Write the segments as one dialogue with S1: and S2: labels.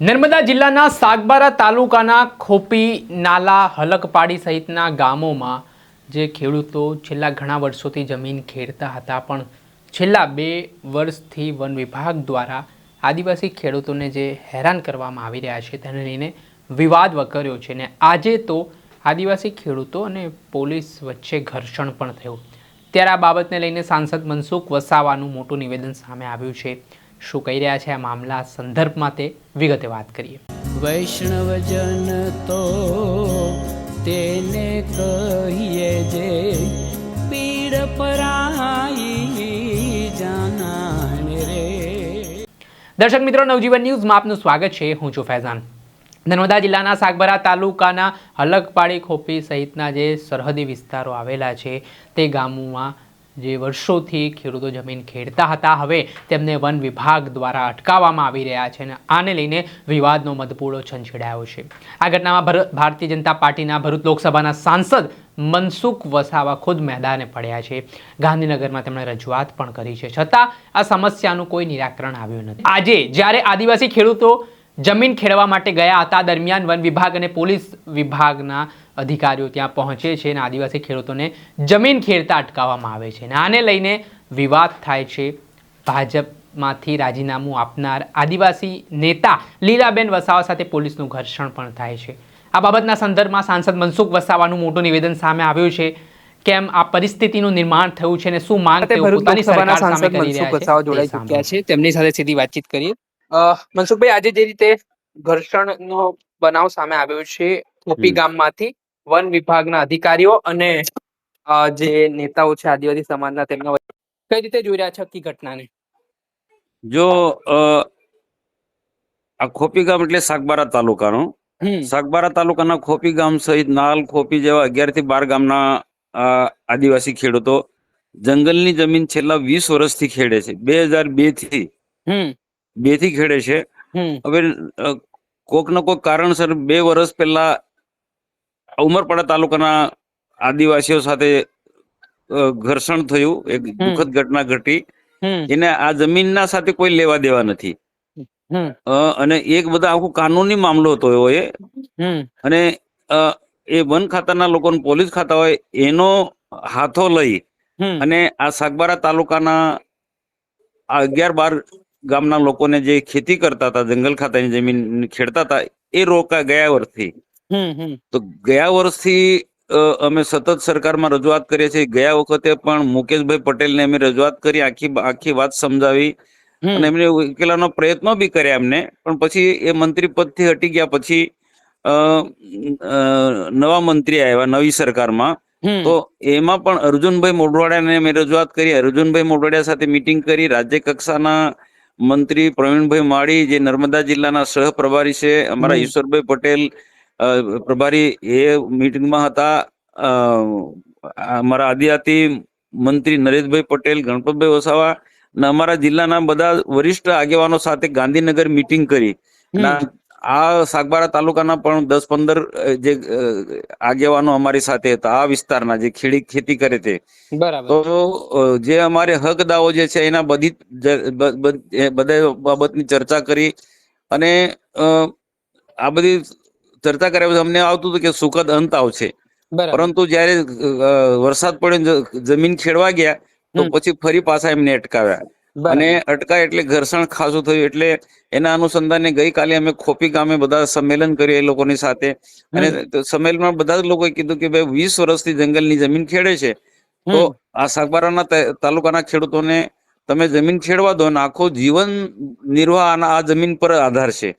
S1: નર્મદા જિલ્લાના સાગબારા તાલુકાના ખોપી, નાલા, હલકપાડી સહિતના ગામોમાં જે ખેડૂતો છેલ્લા ઘણા વર્ષોથી જમીન ખેડતા હતા, પણ છેલ્લા 2 વર્ષથી વન વિભાગ દ્વારા આદિવાસી ખેડૂતોને જે હેરાન કરવામાં આવી રહ્યા છે તેને લઈને વિવાદ વકર્યો છે. ને આજે તો આદિવાસી ખેડૂતો અને પોલીસ વચ્ચે ઘર્ષણ પણ થયું. ત્યારે આ બાબતને લઈને સાંસદ મનસુખ વસાવાનું મોટું નિવેદન સામે આવ્યું છે. શું કહી રહ્યા છે આ મામલા સંદર્ભમાં તે વિગતે વાત કરીએ.
S2: વૈષ્ણવજન તો તેને કહીએ જે પીડ પરાઈ જાનાને રે.
S1: દર્શક મિત્રો, નવજીવન ન્યૂઝમાં આપનું સ્વાગત છે. હું છું ફૈઝાન. નર્મદા જિલ્લાના સાગબારા તાલુકાના હલકપાડી, ખોપી સહિતના જે સરહદી વિસ્તારો આવેલા છે તે ગામોમાં જે વર્ષોથી ખેડૂતો જમીન ખેડતા હતા, હવે તેમને વન વિભાગ દ્વારા અટકાવવામાં આવી રહ્યા છે અને આને લઈને વિવાદનો મધપૂડો છંછેડાયો છે. આ ઘટનામાં ભારતીય જનતા પાર્ટીના ભરૂચ લોકસભાના સાંસદ મનસુખ વસાવા ખુદ મેદાને પડ્યા છે. ગાંધીનગરમાં તેમણે રજૂઆત પણ કરી છે, છતાં આ સમસ્યાનું કોઈ નિરાકરણ આવ્યું નથી. આજે જ્યારે આદિવાસી ખેડૂતો જમીન ખેડવા માટે ગયા હતા, દરમિયાન વન વિભાગ અને પોલીસ વિભાગના અધિકારીઓ ત્યાં પહોંચે છે અને આદિવાસી ખેડૂતોને જમીન ખેડતા અટકાવવામાં આવે છે. અને આને લઈને વિવાદ થાય છે. ભાજપમાંથી રાજીનામું આપનાર આદિવાસી નેતા લીલાબેન વસાવા સાથે પોલીસનું ઘર્ષણ પણ થાય છે. આ બાબતના સંદર્ભમાં સાંસદ મનસુખ વસાવાનું મોટું નિવેદન સામે આવ્યું છે. કેમ આ પરિસ્થિતિનું નિર્માણ થયું છે અને શું માંગ તેઓ પોતાની સરકાર સામે કરી રહ્યા છે, તેમની સાથે સીધી વાતચીત કરીએ. મનસુખભાઈ, આજે જે રીતે ઘર્ષણનો બનાવ સામે આવ્યો છે ખોપી ગામમાંથી વન વિભાગના અધિકારીઓ અને જે નેતાઓ છે આદિવાસી સમાજના, તેમના કઈ રીતે જોઈ રહ્યા છે આખી ઘટનાને?
S3: જો આ ખોપી ગામ એટલે સાગબારા તાલુકાનો, સાગબારા તાલુકાના ખોપી ગામ સહિત નાલ, ખોપી જેવા 11 થી 12 ગામના આદિવાસી ખેડૂતો જંગલની જમીન છેલ્લા 20 વર્ષથી ખેડે છે. 2002 થી ખેડે છે. હવે કોક ને કોક કારણસર 2 વર્ષ પહેલા ઉમરપાડા તાલુકાના આદિવાસીઓ સાથે ઘર્ષણ થયું, એક દુઃખદ ઘટના ઘટી. એને આ જમીનના સાથે કોઈ લેવા દેવા નથી અને એક બધા આખું કાનૂની મામલો હતો એ. અને એ વન ખાતાના લોકો, પોલીસ ખાતા હોય એનો હાથો લઈ અને આ સાગબારા તાલુકાના 11-12 ગામના લોકોને જે ખેતી કરતા હતા, જંગલ ખાતાની જમીન ખેડતા હતા, એ રોકા ગયા વર્ષથી. તો ગયા વર્ષથી અમે સતત સરકારમાં રજૂઆત કરીએ છીએ. ગયા વખતે પણ મુકેશભાઈ પટેલને અમે રજૂઆત કરી, આખી વાત સમજાવી અને એમને ઉકેલવાનો પ્રયત્નો બી કર્યા એમને. પણ પછી એ મંત્રી પદથી હટી ગયા. પછી નવા મંત્રી આવ્યા નવી સરકારમાં, તો એમાં પણ અર્જુનભાઈ મોઢવાડિયાને અમે રજૂઆત કરી. અર્જુનભાઈ મોઢવાડિયા સાથે મિટિંગ કરી. રાજ્ય કક્ષાના મંત્રી પ્રવીણભાઈ માળી, જે નર્મદા જિલ્લાના સહપ્રભારી છે, અમારા ઈશ્વરભાઈ પટેલ પ્રભારી, એ મિટિંગમાં હતા. અમારા આદિજાતિ મંત્રી નરેશભાઈ પટેલ, ગણપતભાઈ વસાવા અને અમારા જિલ્લાના બધા વરિષ્ઠ આગેવાનો સાથે ગાંધીનગર મિટિંગ કરી. આ સાગબારા તાલુકાના પણ 10-15 જે આગેવાનો અમારી સાથે હતા, આ વિસ્તારના જે ખેતી કરે તે. તો જે અમારે હક દાવો જે છે એના બધા બાબતની ચર્ચા કરી અને આ બધી ચર્ચા કર્યા પછી અમને આવતું હતું કે સુખદ અંત આવશે. પરંતુ જયારે વરસાદ પડ્યો, જમીન ખેડવા ગયા, તો પછી ફરી પાછા એમને અટકાવ્યા અને અટકાય એટલે ઘર્ષણ ખાસું થયું. એટલે એના અનુસંધાને ગઈકાલે અમે ખોપી ગામે બધા સંમેલન કર્યું એ લોકોની સાથે. અને સંમેલનમાં બધા જ લોકોએ કીધું કે ભાઈ 20 વર્ષથી જંગલની જમીન ખેડે છે, તો આ સાગબારાના તાલુકાના ખેડૂતોને તમે જમીન ખેડવા દો અને આખો જીવન નિર્વાહ આ જમીન પર આધાર છે.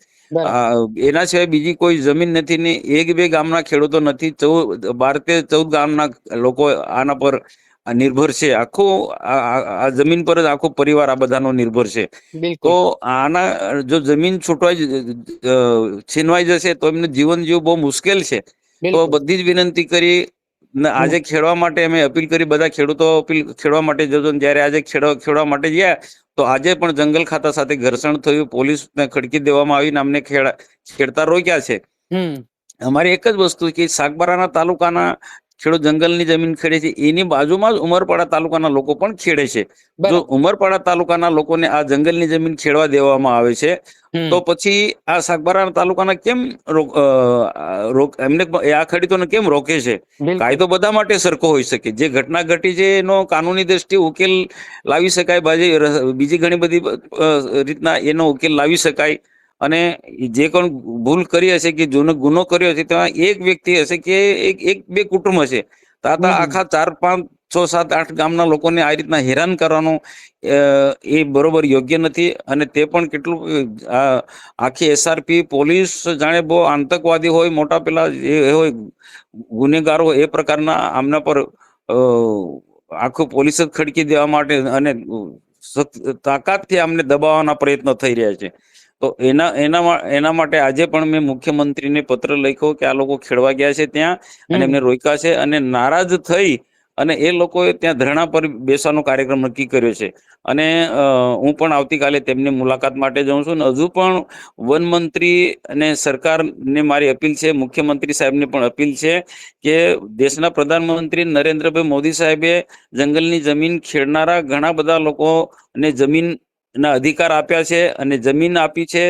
S3: એના સિવાય બીજી કોઈ જમીન નથી ને 1-2 ગામના ખેડૂતો નથી, 12-14 ગામના લોકો આના પર નિર્ભર છે. આખો આ જમીન પર જ આખો પરિવાર આ બધાનો નિર્ભર છે. તો આના જો જમીન છીનવાઈ જશે તો એમને જીવન જીવવું બહુ મુશ્કેલ છે. તો બધી જ વિનંતી કરી આજે ખેડવા માટે અમે અપીલ કરી. બધા ખેડૂતો ખેડવા માટે જજો. જયારે આજે ખેડવા માટે ગયા તો આજે પણ જંગલ ખાતા સાથે ઘર્ષણ થયું. પોલીસને ખડકી દેવામાં આવીને અમને ખેડતા રોક્યા છે. અમારી એક જ વસ્તુ કે સાગબારાના તાલુકાના ખેડૂત જંગલની જમીન ખેડે છે એની બાજુમાં જ ઉમરપાડા તાલુકાના લોકો પણ ખેડે છે. જો ઉમરપાડા તાલુકાના લોકોને આ જંગલની જમીન ખેડવા દેવામાં આવે છે તો પછી આ સાગબારા તાલુકાના કેમ એમને આ ખેડૂતોને કેમ રોકે છે? કાયદો બધા માટે સરખો હોઈ શકે. જે ઘટના ઘટી છે એનો કાનૂની દ્રષ્ટિએ ઉકેલ લાવી શકાય, બીજી ઘણી બધી રીતના એનો ઉકેલ લાવી શકાય. અને જે કોઈ ભૂલ કરી હશે કે ગુનો કર્યો હશે તેમાં એક વ્યક્તિ હશે કે એક બે કુટુંબ હશે, તાતા આખા 4, 5, 6, 7, 8 ગામના લોકોને આ રીતના હેરાન કરવાનું એ બરોબર યોગ્ય નથી. અને તે પણ કેટલું આખી SRP પોલીસ જાણે બહુ આતંકવાદી હોય, મોટા પેલા એ હોય ગુનેગારો એ પ્રકારના આમના પર આખું પોલીસ જ ખડકી દેવા માટે અને તાકાતથી આમને દબાવવાના પ્રયત્નો થઈ રહ્યા છે. તો એના માટે આજે પણ મેં મુખ્યમંત્રીને પત્ર લખ્યો કે આ લોકો ખેડવા ગયા છે ત્યાં અને એમને રોક્યા છે, અને નારાજ થઈ અને એ લોકોએ ત્યાં ધરણા પર બેસવાનો કાર્યક્રમ નક્કી કર્યો છે. અને હું પણ આવતીકાલે તેમની મુલાકાત માટે જાઉં છું. અને હજુ પણ વન મંત્રી અને સરકારને મારી અપીલ છે, મુખ્યમંત્રી સાહેબને પણ અપીલ છે કે દેશના પ્રધાનમંત્રી નરેન્દ્રભાઈ મોદી સાહેબે જંગલની જમીન ખેડનારા ઘણા બધા લોકોને જમીન ના અધિકાર આપ્યા છે અને જમીન આપી છે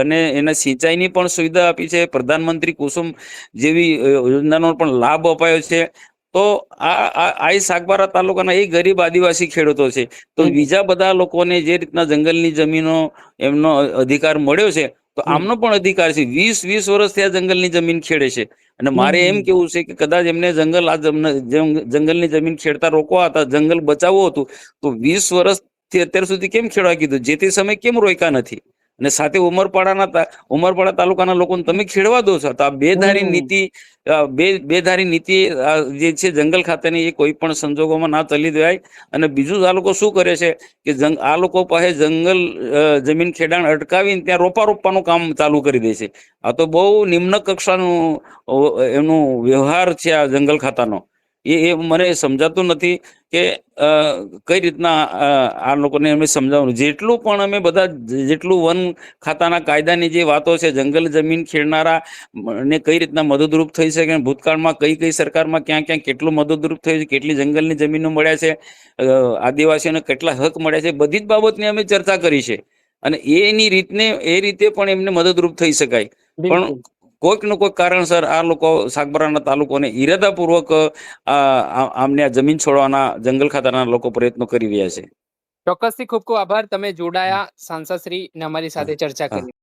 S3: અને એને સિંચાઈની પણ સુવિધા આપી છે. પ્રધાનમંત્રી કુસુમ જેવી યોજનાનો પણ લાભ અપાયો છે. તો આ સાગબારા તાલુકાના એ ગરીબ આદિવાસી ખેડૂતો છે. તો બીજા બધા લોકોને જે રીતના જંગલની જમીનો એમનો અધિકાર મળ્યો છે તો આમનો પણ અધિકાર છે. 20 વર્ષથી આ જંગલની જમીન ખેડે છે. અને મારે એમ કેવું છે કે કદાચ એમને જંગલની જમીન ખેડતા રોકવા હતા, જંગલ બચાવવું હતું, તો 20 વર્ષથી અત્યાર સુધી કેમ ખેડવા કીધું? જે તે સમય કેમ રોક્યા નથી? અને સાથે ઉમરપાડા તાલુકાના લોકોને તમે ખેડવા દો છો. તો આ બેધારી નીતિ જે છે જંગલ ખાતાની, એ કોઈ પણ સંજોગોમાં ના ચલી દેવાય. અને બીજું આ લોકો શું કરે છે કે આ લોકો પાસે જંગલ જમીન ખેડાણ અટકાવીને ત્યાં રોપવાનું કામ ચાલુ કરી દે છે. આ તો બહુ નિમ્ન કક્ષાનું એમનું વ્યવહાર છે આ જંગલ ખાતાનો. એ મને સમજાતું નથી કે કઈ રીતના આ લોકોને એમને સમજાવવાનું. જેટલું પણ અમે બધા જેટલું વન ખાતાના કાયદાની જે વાતો છે, જંગલ જમીન ખેડનારા ને કઈ રીતના મદદરૂપ થઈ શકે, ભૂતકાળમાં કઈ સરકારમાં ક્યાં કેટલું મદદરૂપ થયું છે, કેટલી જંગલની જમીનો મળ્યા છે, આદિવાસીઓને કેટલા હક મળ્યા છે, બધી જ બાબતની અમે ચર્ચા કરી છે. અને એની રીતે પણ એમને મદદરૂપ થઈ શકાય. પણ કોઈક ને કોઈક કારણસર આ લોકો સાગબારાના તાલુકોને ઈરાદાપૂર્વક આમને આ જમીન છોડવાના જંગલ ખાતાના લોકો પ્રયત્નો કરી રહ્યા છે.
S1: ચોક્કસથી ખૂબ ખૂબ આભાર, તમે જોડાયા સાંસદ શ્રી ને અમારી સાથે ચર્ચા કરી.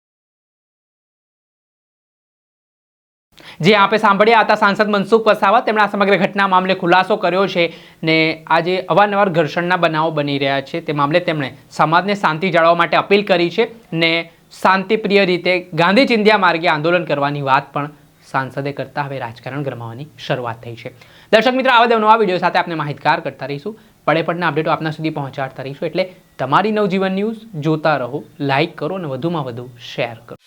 S1: જે આપે સાંભળ્યા હતા સાંસદ મનસુખ વસાવા, તેમણે આ સમગ્ર ઘટના મામલે ખુલાસો કર્યો છે ને આજે અવારનવાર ઘર્ષણના બનાવો બની રહ્યા છે તે મામલે તેમણે સમાજને શાંતિ જાળવવા માટે અપીલ કરી છે ને શાંતિપ્રિય રીતે ગાંધી ચિંધ્યા માર્ગે આંદોલન કરવાની વાત પણ સાંસદે કરતા હવે રાજકારણ ગરમાવાની શરૂઆત થઈ છે. દર્શક મિત્રો, આવા નવા વિડીયો સાથે આપણે માહિતગાર કરતા રહીશું, પડે અપડેટો આપના સુધી પહોંચાડતા રહીશું. એટલે તમારી નવજીવન ન્યૂઝ જોતા રહો, લાઇક કરો અને વધુમાં વધુ શેર કરો.